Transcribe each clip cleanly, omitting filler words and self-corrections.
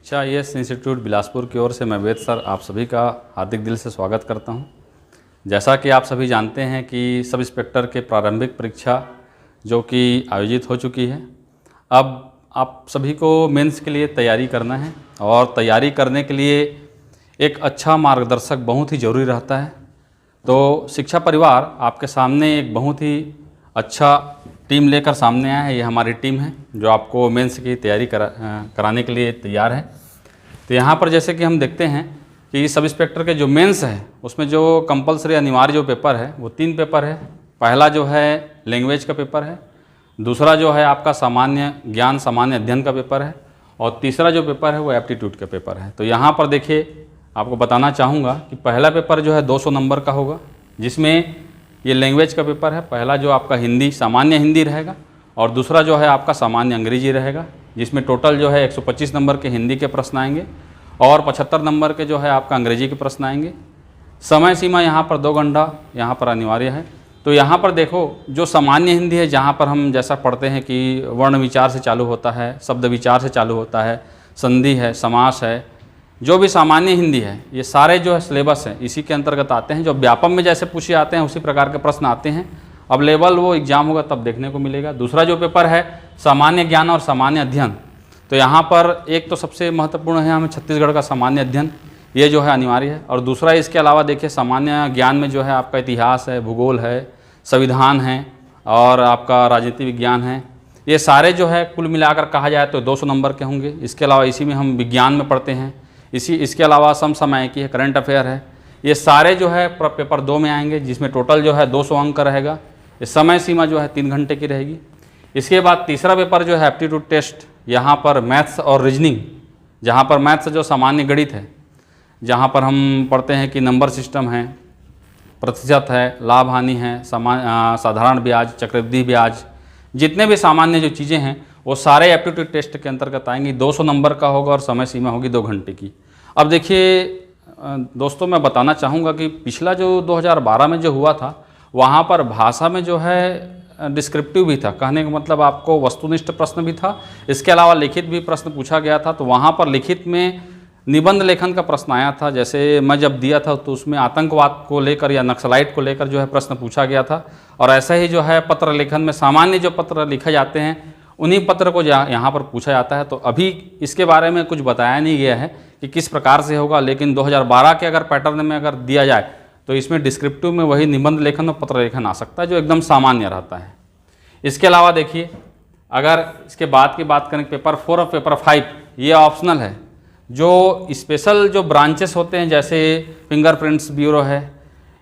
शिक्षा IAS institute Bilaspur की ओर से मैं वेद सर आप सभी का हार्दिक दिल से स्वागत करता हूं। जैसा कि आप सभी जानते हैं कि सब इंस्पेक्टर के प्रारंभिक परीक्षा जो कि आयोजित हो चुकी है, अब आप सभी को मेंस के लिए तैयारी करना है और तैयारी करने के लिए एक अच्छा मार्गदर्शक बहुत ही ज़रूरी रहता है। तो शिक्षा परिवार आपके सामने एक बहुत ही अच्छा टीम लेकर सामने आया है। ये हमारी टीम है जो आपको मेंस की तैयारी कराने के लिए तैयार है। तो यहाँ पर जैसे कि हम देखते हैं कि सब इंस्पेक्टर के जो मेंस है उसमें जो कंपलसरी अनिवार्य जो पेपर है वो 3 पेपर है। पहला जो है लैंग्वेज का पेपर है, दूसरा जो है आपका सामान्य ज्ञान सामान्य अध्ययन का पेपर है और तीसरा जो पेपर है वो एप्टीट्यूड का पेपर है। तो यहाँ पर देखिए आपको बताना चाहूँगा कि पहला पेपर जो है 200 नंबर का होगा, जिसमें ये लैंग्वेज का पेपर है। पहला जो आपका हिंदी सामान्य हिंदी रहेगा और दूसरा जो है आपका सामान्य अंग्रेजी रहेगा, जिसमें टोटल जो है 125 नंबर के हिंदी के प्रश्न आएंगे और 75 नंबर के जो है आपका अंग्रेजी के प्रश्न आएंगे। समय सीमा यहाँ पर 2 घंटा यहाँ पर अनिवार्य है। तो यहाँ पर देखो जो सामान्य हिंदी है, जहाँ पर हम जैसा पढ़ते हैं कि वर्ण विचार से चालू होता है, शब्द विचार से चालू होता है, संधि है, समास है, जो भी सामान्य हिंदी है, ये सारे जो है सिलेबस हैं इसी के अंतर्गत आते हैं। जो व्यापम में जैसे पूछे आते हैं उसी प्रकार के प्रश्न आते हैं। अब लेवल वो एग्जाम होगा तब देखने को मिलेगा। दूसरा जो पेपर है सामान्य ज्ञान और सामान्य अध्ययन, तो यहाँ पर एक तो सबसे महत्वपूर्ण है हमें छत्तीसगढ़ का सामान्य अध्ययन, ये जो है अनिवार्य है। और दूसरा इसके अलावा देखिए सामान्य ज्ञान में जो है आपका इतिहास है, भूगोल है, संविधान है और आपका राजनीति विज्ञान है। ये सारे जो है कुल मिलाकर कहा जाए तो 200 नंबर के होंगे। इसके अलावा इसी में हम विज्ञान में पढ़ते हैं, इसके अलावा समसामयिकी है, करंट अफेयर है। ये सारे जो है पेपर 2 में आएंगे, जिसमें टोटल जो है 200 अंक का रहेगा। ये समय सीमा जो है 3 घंटे की रहेगी। इसके बाद तीसरा पेपर जो है एप्टीट्यूड टेस्ट, यहाँ पर मैथ्स और रीजनिंग, जहाँ पर मैथ्स जो सामान्य गणित है, जहाँ पर हम पढ़ते हैं कि नंबर सिस्टम है, प्रतिशत है, लाभ हानि है, साधारण ब्याज, चक्रवृद्धि ब्याज, जितने भी सामान्य जो चीज़ें हैं वो सारे एप्टीट्यूड टेस्ट के अंतर्गत आएंगी। 200 नंबर का होगा और समय सीमा होगी 2 घंटे की। अब देखिए दोस्तों, मैं बताना चाहूँगा कि पिछला जो 2012 में जो हुआ था, वहाँ पर भाषा में जो है डिस्क्रिप्टिव भी था, कहने का मतलब आपको वस्तुनिष्ठ प्रश्न भी था, इसके अलावा लिखित भी प्रश्न पूछा गया था। तो वहाँ पर लिखित में निबंध लेखन का प्रश्न आया था। जैसे मैं जब दिया था तो उसमें आतंकवाद को लेकर या नक्सलाइट को लेकर जो है प्रश्न पूछा गया था। और ऐसा ही जो है पत्र लेखन में सामान्य जो पत्र लिखे जाते हैं उन्हीं पत्र को यहाँ पर पूछा जाता है। तो अभी इसके बारे में कुछ बताया नहीं गया है कि किस प्रकार से होगा, लेकिन 2012 के अगर पैटर्न में अगर दिया जाए तो इसमें डिस्क्रिप्टिव में वही निबंध लेखन और पत्र लेखन आ सकता है जो एकदम सामान्य रहता है। इसके अलावा देखिए अगर इसके बाद की बात करें, पेपर 4 और पेपर 5 ये ऑप्शनल है। जो स्पेशल जो ब्रांचेस होते हैं जैसे फिंगरप्रिंट्स ब्यूरो है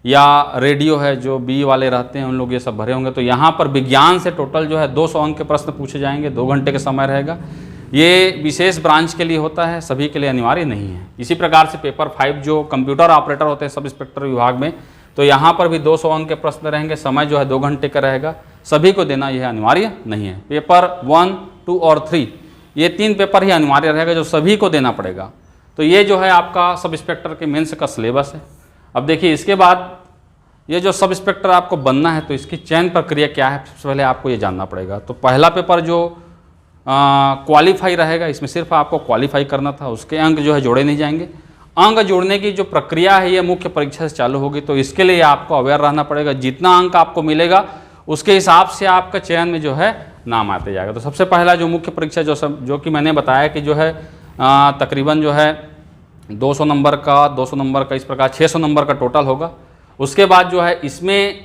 या रेडियो है, जो बी वाले रहते हैं उन लोग ये सब भरे होंगे। तो यहाँ पर विज्ञान से टोटल जो है 200 अंक के प्रश्न पूछे जाएंगे, 2 घंटे का समय रहेगा। ये विशेष ब्रांच के लिए होता है, सभी के लिए अनिवार्य नहीं है। इसी प्रकार से पेपर 5 जो कंप्यूटर ऑपरेटर होते हैं सब इंस्पेक्टर विभाग में, तो यहाँ पर भी 200 अंक के प्रश्न रहेंगे, समय जो है 2 घंटे का रहेगा। सभी को देना यह अनिवार्य नहीं है। पेपर 1, 2 और 3 ये 3 पेपर ही अनिवार्य रहेगा जो सभी को देना पड़ेगा। तो ये जो है आपका सब इंस्पेक्टर के मेंस का सिलेबस है। अब देखिए इसके बाद ये जो सब इंस्पेक्टर आपको बनना है तो इसकी चयन प्रक्रिया क्या है, सबसे पहले आपको ये जानना पड़ेगा। तो पहला पेपर जो क्वालिफाई रहेगा, इसमें सिर्फ आपको क्वालिफाई करना था, उसके अंक जो है जोड़े नहीं जाएंगे। अंक जोड़ने की जो प्रक्रिया है ये मुख्य परीक्षा से चालू होगी, तो इसके लिए आपको अवेयर रहना पड़ेगा। जितना अंक आपको मिलेगा उसके हिसाब से आपका चयन में जो है नाम आते जाएगा। तो सबसे पहला जो मुख्य परीक्षा जो कि मैंने बताया कि जो है तकरीबन जो है 200 नंबर का इस प्रकार 600 नंबर का टोटल होगा। उसके बाद जो है इसमें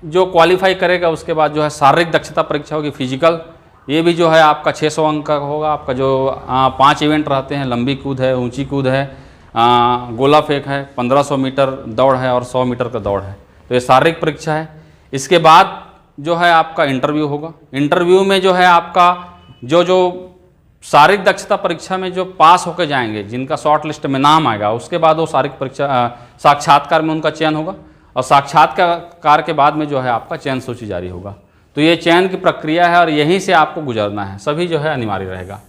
जो क्वालिफाई करेगा उसके बाद जो है शारीरिक दक्षता परीक्षा होगी, फिजिकल, ये भी जो है आपका 600 अंक का होगा। आपका जो 5 इवेंट रहते हैं, लंबी कूद है, ऊंची कूद है, गोला फेंक है, 1500 मीटर दौड़ है और 100 मीटर का दौड़ है। तो ये शारीरिक परीक्षा है। इसके बाद जो है आपका इंटरव्यू होगा। इंटरव्यू में जो है आपका जो शारीरिक दक्षता परीक्षा में जो पास होकर जाएंगे, जिनका शॉर्ट लिस्ट में नाम आएगा, उसके बाद वो शारीरिक परीक्षा साक्षात्कार में उनका चयन होगा और साक्षात्कार के बाद में जो है आपका चयन सूची जारी होगा। तो ये चयन की प्रक्रिया है और यहीं से आपको गुजरना है, सभी जो है अनिवार्य रहेगा।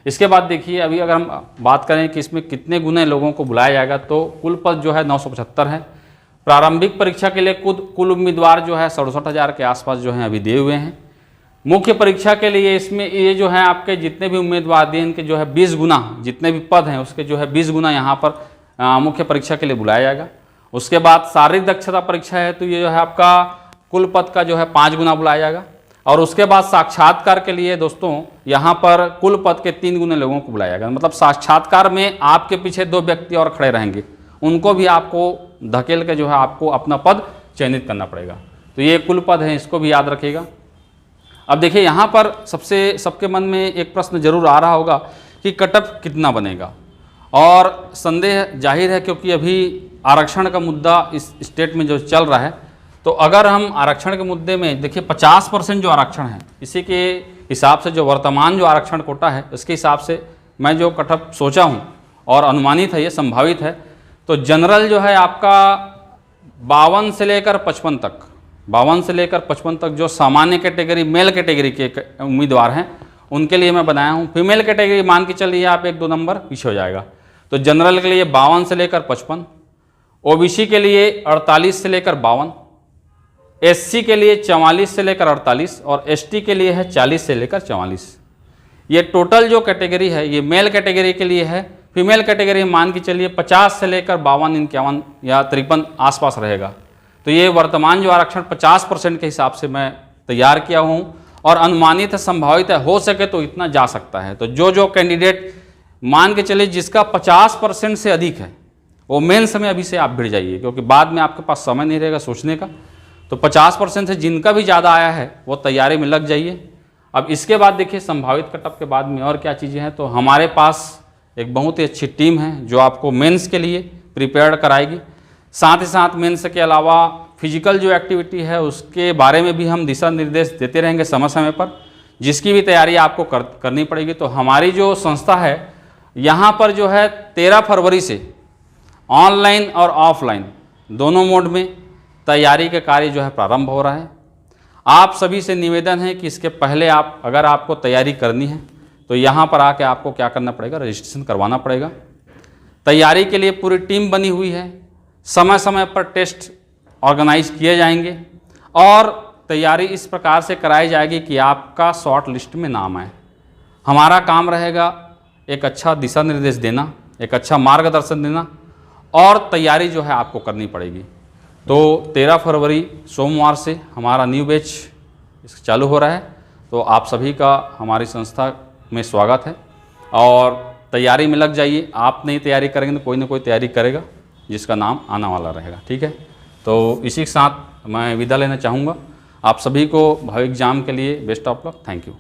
इसके बाद देखिए अभी अगर हम बात करें कि इसमें कितने गुने लोगों को बुलाया जाएगा, तो कुल पद जो है 975 है। प्रारंभिक परीक्षा के लिए कुल उम्मीदवार जो है 67,000 के आसपास जो हैं अभी दिए हुए हैं। मुख्य परीक्षा के लिए इसमें ये जो है आपके जितने भी उम्मीदवार हैं इनके जो है 20 गुना, जितने भी पद हैं उसके जो है 20 गुना यहाँ पर मुख्य परीक्षा के लिए बुलाया जाएगा। उसके बाद शारीरिक दक्षता परीक्षा है तो ये जो है आपका कुल पद का जो है 5 गुना बुलाया जाएगा। और उसके बाद साक्षात्कार के लिए दोस्तों यहाँ पर कुल पद के 3 गुने लोगों को बुलाया जाएगा। मतलब साक्षात्कार में आपके पीछे 2 व्यक्ति और खड़े रहेंगे, उनको भी आपको धकेल के जो है आपको अपना पद चयनित करना पड़ेगा। तो ये कुल पद है, इसको भी याद रखिएगा। अब देखिए यहाँ पर सबके मन में एक प्रश्न जरूर आ रहा होगा कि कट ऑफ कितना बनेगा, और संदेह जाहिर है क्योंकि अभी आरक्षण का मुद्दा इस स्टेट में जो चल रहा है, तो अगर हम आरक्षण के मुद्दे में देखिए 50% जो आरक्षण है, इसी के हिसाब से जो वर्तमान जो आरक्षण कोटा है उसके हिसाब से मैं जो कट ऑफ सोचा हूँ और अनुमानित है, ये संभावित है, तो जनरल जो है आपका 52 से लेकर 55 तक, 52 से लेकर 55 तक जो सामान्य कैटेगरी मेल कैटेगरी के उम्मीदवार हैं उनके लिए मैं बनाया हूँ। फीमेल कैटेगरी मान के चलिए आप 1-2 नंबर पीछे हो जाएगा। तो जनरल के लिए 52 से लेकर 55, ओबीसी के लिए 48 से लेकर 52, एससी के लिए 44 से लेकर 48 और एसटी के लिए है 40 से लेकर 44। ये टोटल जो कैटेगरी है ये मेल कैटेगरी के लिए है। फीमेल कैटेगरी मान के चलिए 50 से लेकर 52, 51 या 53 आसपास रहेगा। तो ये वर्तमान जो आरक्षण 50% के हिसाब से मैं तैयार किया हूँ और अनुमानित है, संभावित है, हो सके तो इतना जा सकता है। तो जो कैंडिडेट मान के चलिए जिसका 50% से अधिक है वो मेन समय अभी से आप भिड़ जाइए, क्योंकि बाद में आपके पास समय नहीं रहेगा सोचने का। तो 50% से जिनका भी ज़्यादा आया है वो तैयारी में लग जाइए। अब इसके बाद देखिए संभावित कट ऑफ के बाद में और क्या चीज़ें हैं, तो हमारे पास एक बहुत ही अच्छी टीम है जो आपको मेंस के लिए प्रिपेयर कराएगी। साथ ही साथ मेंस के अलावा फिजिकल जो एक्टिविटी है उसके बारे में भी हम दिशा निर्देश देते रहेंगे समय समय पर, जिसकी भी तैयारी आपको करनी पड़ेगी। तो हमारी जो संस्था है यहाँ पर जो है 13 फरवरी से ऑनलाइन और ऑफलाइन दोनों मोड में तैयारी के कार्य जो है प्रारंभ हो रहा है। आप सभी से निवेदन है कि इसके पहले अगर आपको तैयारी करनी है तो यहाँ पर आके आपको क्या करना पड़ेगा, रजिस्ट्रेशन करवाना पड़ेगा। तैयारी के लिए पूरी टीम बनी हुई है, समय समय पर टेस्ट ऑर्गेनाइज किए जाएंगे और तैयारी इस प्रकार से कराई जाएगी कि आपका शॉर्ट लिस्ट में नाम आए। हमारा काम रहेगा एक अच्छा दिशा निर्देश देना, एक अच्छा मार्गदर्शन देना और तैयारी जो है आपको करनी पड़ेगी। तो 13 फरवरी सोमवार से हमारा न्यू बैच चालू हो रहा है। तो आप सभी का हमारी संस्था में स्वागत है और तैयारी में लग जाइए। आप नहीं तैयारी करेंगे तो कोई ना कोई तैयारी करेगा जिसका नाम आने वाला रहेगा। ठीक है, तो इसी के साथ मैं विदा लेना चाहूँगा। आप सभी को भावी एग्जाम के लिए best of luck. Thank you.